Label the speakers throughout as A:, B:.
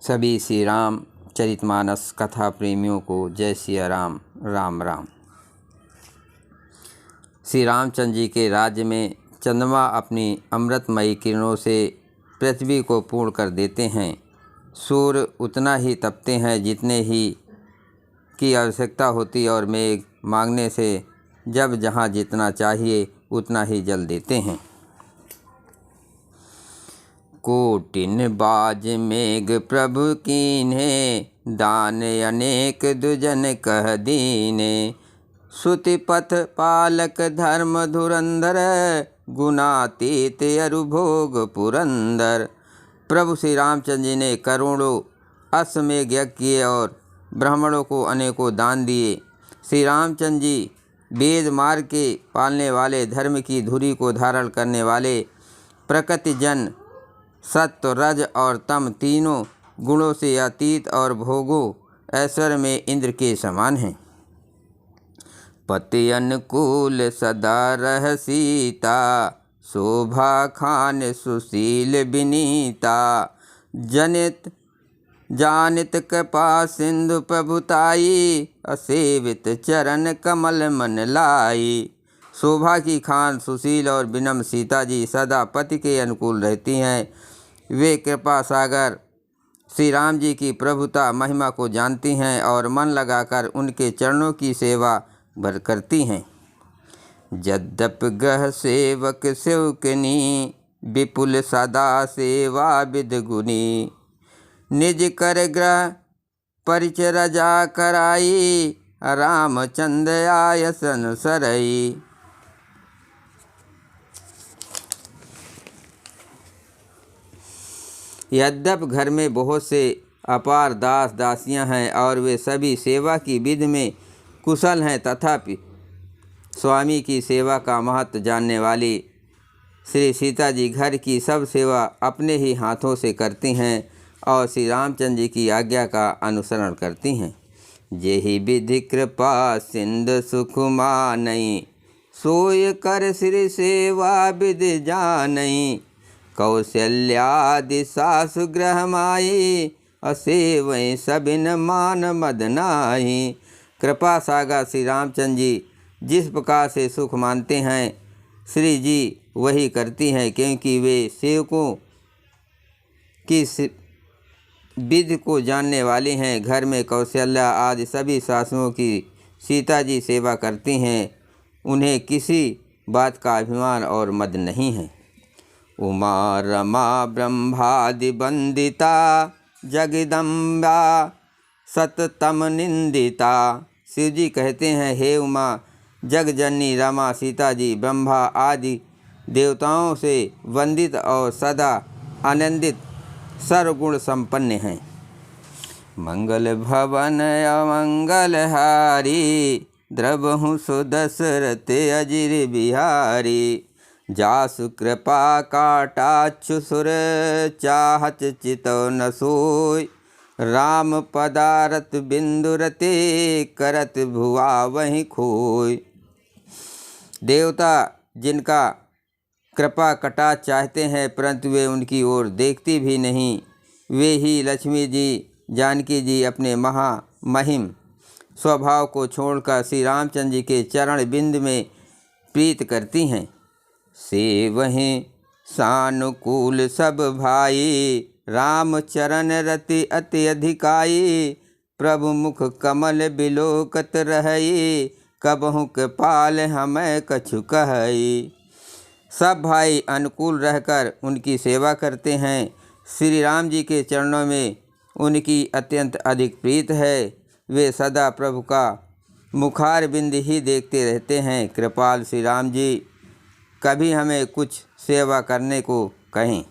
A: सभी श्री राम चरितमानस कथा प्रेमियों को जय सिया राम। राम राम। श्री रामचंद्र जी के राज्य में चंद्रमा अपनी अमृतमयी किरणों से पृथ्वी को पूर्ण कर देते हैं। सूर्य उतना ही तपते हैं जितने ही की आवश्यकता होती और मेघ मांगने से जब जहाँ जितना चाहिए उतना ही जल देते हैं। कोटिन बाज मेघ प्रभु कीन्हे, दान अनेक दुजन कह दीने। श्रुति पथ पालक धर्म धुरंधर, गुणातीत अरु भोग पुरंदर। प्रभु श्री रामचंद्र जी ने करोड़ों अश्वमेघ यज्ञ किए और ब्राह्मणों को अनेकों दान दिए। श्री रामचंद्र जी वेद मार्ग के पालने वाले, धर्म की धुरी को धारण करने वाले, प्रकृति जन सत्व रज और तम तीनों गुणों से अतीत और भोगों ऐश्वर्य में इंद्र के समान हैं। पति अनुकूल सदा रह सीता, शोभा खान सुशील विनीता। जनित जानित कृपा सिंधु प्रभुताई, असेवित चरण कमल मन लाई। शोभा की खान सुशील और विनम्र सीता जी सदा पति के अनुकूल रहती हैं। वे कृपा सागर श्री राम जी की प्रभुता महिमा को जानती हैं और मन लगाकर उनके चरणों की सेवा भर करती हैं। यद्यप ग्रह सेवक सेवकनी, विपुल सदा सेवा विद गुनी। निज कर ग्रह परिचर्या कराई, रामचंद्र आयसन सरई। यद्यप घर में बहुत से अपार दास दासियां हैं और वे सभी सेवा की विधि में कुशल हैं, तथापि स्वामी की सेवा का महत्व जानने वाली श्री सीता जी घर की सब सेवा अपने ही हाथों से करती हैं और श्री रामचंद्र जी की आज्ञा का अनुसरण करती हैं। जेहि विधि कृपा सिंध सुख मानई, सोय कर श्री सेवा विधि जानई। कौशल्यादि सासु ग्रह माई, असेवै सबिन मान मदनाई। कृपा सागर श्री रामचंद्र जी जिस प्रकार से सुख मानते हैं, श्री जी वही करती हैं, क्योंकि वे सेवकों की विधि को जानने वाली हैं। घर में कौशल्या आदि सभी सासुओं की सीता जी सेवा करती हैं। उन्हें किसी बात का अभिमान और मद नहीं है। उमा रमा ब्रह्मादि वंदिता, जगदम्बा सततम निंदिता। शिव जी कहते हैं, हे उमा, जगजननी रमा सीता जी ब्रह्मा आदि देवताओं से वंदित और सदा आनंदित सर्वगुण संपन्न हैं। मंगल भवन अमंगलहारी, द्रवहु सुदशरथ अजिर बिहारी। जासु कृपा काटाच्छु सुर, चाहत चितो न सोय। राम पदारत बिंदुरते, करत भुआ वहीं खोय। देवता जिनका कृपा कटाक्ष चाहते हैं परंतु वे उनकी ओर देखती भी नहीं, वे ही लक्ष्मी जी जानकी जी अपने महामहिम स्वभाव को छोड़कर श्री रामचंद्र जी के चरण बिंद में प्रीत करती हैं। से वहीं सानुकूल सब भाई, राम चरण रति अति अधिकाई। प्रभु मुख कमल बिलोकत रहई, कबहु कृपाल हमें कछु कहई। सब भाई अनुकूल रहकर उनकी सेवा करते हैं। श्री राम जी के चरणों में उनकी अत्यंत अधिक प्रीत है। वे सदा प्रभु का मुखार बिंद ही देखते रहते हैं। कृपाल श्री राम जी कभी हमें कुछ सेवा करने को कहें।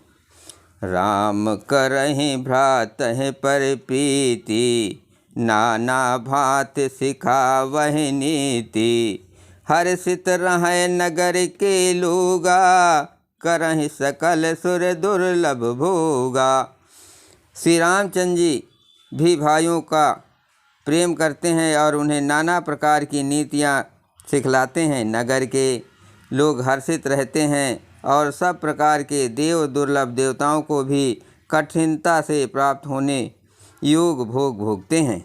A: राम करहि भ्रातहि पर प्रीति, नाना भांति सिखावहि नीति। हर्षित रहै नगर के लोगा, करहि सकल सुर दुर्लभ भोगा। श्री रामचंद्र जी भी भाइयों का प्रेम करते हैं और उन्हें नाना प्रकार की नीतियाँ सिखलाते हैं। नगर के लोग हर्षित रहते हैं और सब प्रकार के देव दुर्लभ देवताओं को भी कठिनता से प्राप्त होने योग भोग भोगते हैं।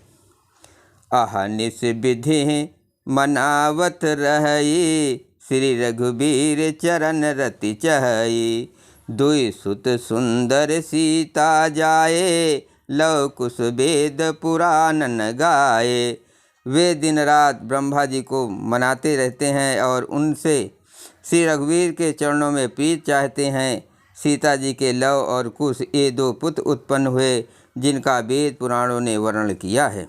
A: अहनिस विधि मनावत रही, श्री रघुबीर चरण रति चहई। दुई सुत सुंदर सीता जाए, लव कुश वेद पुराणन गाए। वे दिन रात ब्रह्मा जी को मनाते रहते हैं और उनसे श्री रघुवीर के चरणों में प्रीत चाहते हैं। सीता जी के लव और कुश ये दो पुत्र उत्पन्न हुए, जिनका वेद पुराणों ने वर्णन किया है।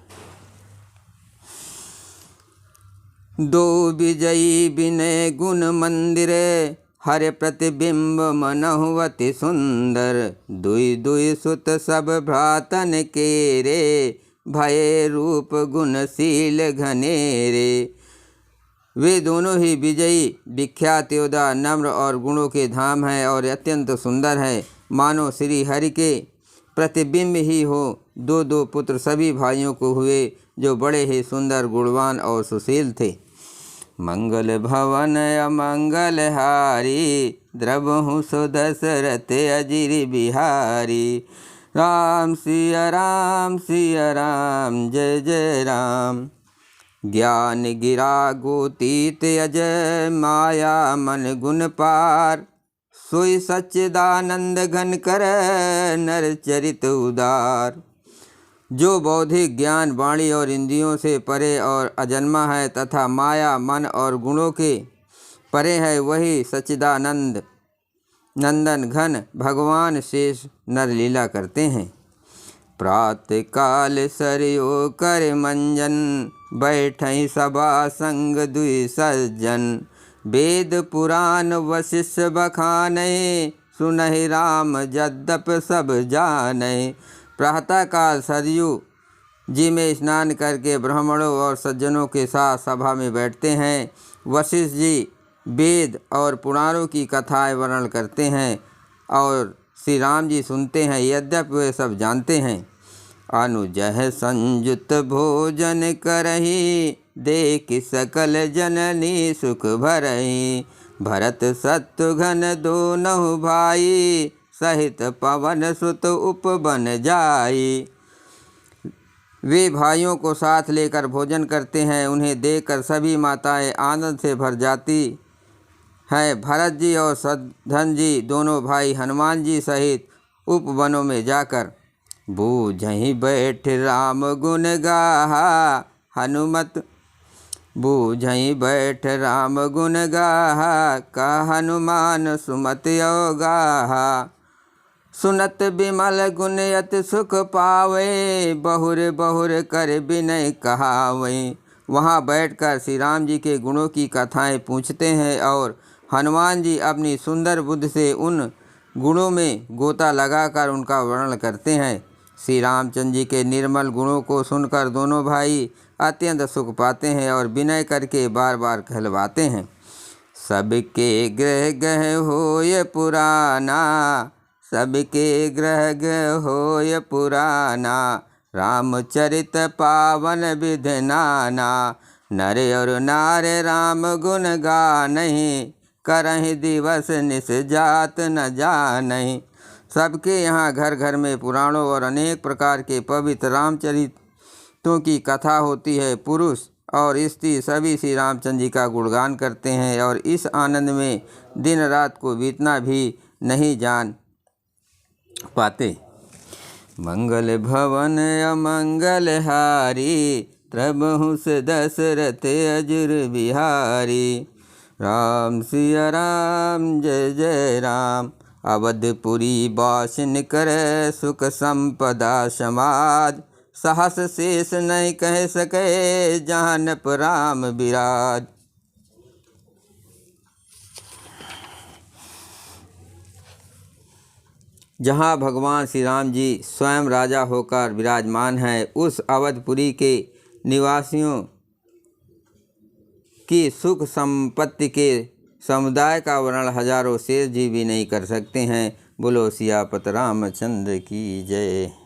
A: दो विजयी विनय गुण मंदिरे, हरे प्रतिबिंब मनहु अति सुंदर। दुई दुई सुत सब भ्रातन के रे, भय रूप गुणशील घनेरे। वे दोनों ही विजयी, विख्यात योद्धा, नम्र और गुणों के धाम हैं और अत्यंत सुंदर है, मानो श्री हरि के प्रतिबिंब ही हो। दो दो पुत्र सभी भाइयों को हुए, जो बड़े ही सुंदर, गुणवान और सुशील थे। मंगल भवन अमंगल हारी, द्रवहु सो दशरथ अजिर बिहारी। राम सिया राम सिया राम, जय जय राम। ज्ञान गिरा गोतीत अजय, माया मन गुण पार। सोई सच्चिदानंद घन कर, नर चरित उदार। जो बौद्धिक ज्ञान वाणी और इंद्रियों से परे और अजन्मा है तथा माया मन और गुणों के परे है, वही सच्चिदानंद नंदन घन भगवान शेष नर लीला करते हैं। प्रातः काल सरयो कर मंजन, बैठई सभा संग दुई सज्जन। वेद पुराण वशिष्ठ बखाने, सुनहि राम यद्यप सब जाने। प्रातःकाल सरयू जी में स्नान करके ब्राह्मणों और सज्जनों के साथ सभा में बैठते हैं। वशिष्ठ जी वेद और पुराणों की कथाएं वर्णन करते हैं और श्री राम जी सुनते हैं, यद्यपि वे सब जानते हैं। अनुजह संयुत भोजन करही, देख सकल जननी सुख भरही। भरत शत्रुघ्न दोनों भाई, सहित पवन सुत उपवन जाई। वे भाइयों को साथ लेकर भोजन करते हैं। उन्हें देखकर सभी माताएं आनंद से भर जाती हैं। भरत जी और शत्रुघ्न जी दोनों भाई हनुमान जी सहित उपवनों में जाकर बूझहि बैठ राम गुण गाहा। हनुमत बूझहि बैठ राम गुण गाहा, का हनुमान सुमत योगाहा। सुनत बिमल गुण अति सुख पावे, बहुर बहुर कर विनय कहावे। वहाँ बैठकर श्री राम जी के गुणों की कथाएं पूछते हैं और हनुमान जी अपनी सुंदर बुद्धि से उन गुणों में गोता लगाकर उनका वर्णन करते हैं। श्री रामचंद्र जी के निर्मल गुणों को सुनकर दोनों भाई अत्यंत सुख पाते हैं और विनय करके बार बार कहलवाते हैं। सबके ग्रह गह होय पुराना, सबके ग्रह गह होय पुराना। रामचरित पावन विध नाना, नर और नार राम गुण गानहि। करहि दिवस निस जात न जानहि। सबके यहाँ घर घर में पुराणों और अनेक प्रकार के पवित्र रामचरितों की कथा होती है। पुरुष और स्त्री सभी श्री रामचंद्र जी का गुणगान करते हैं और इस आनंद में दिन रात को बीतना भी नहीं जान पाते। मंगल भवन अमंगल हारी, प्रभु से दशरथ अजुर बिहारी। राम सिया राम, जय जय राम। अवधपुरी बासिन कर, सुख संपदा समाज। सहस शेष नहीं कह सके, जानप राम विराज। जहाँ भगवान श्री राम जी स्वयं राजा होकर विराजमान हैं, उस अवधपुरी के निवासियों की सुख संपत्ति के समुदाय का वर्णन हजारों शेष जी भी नहीं कर सकते हैं। बोलो सियापत रामचंद्र की जय।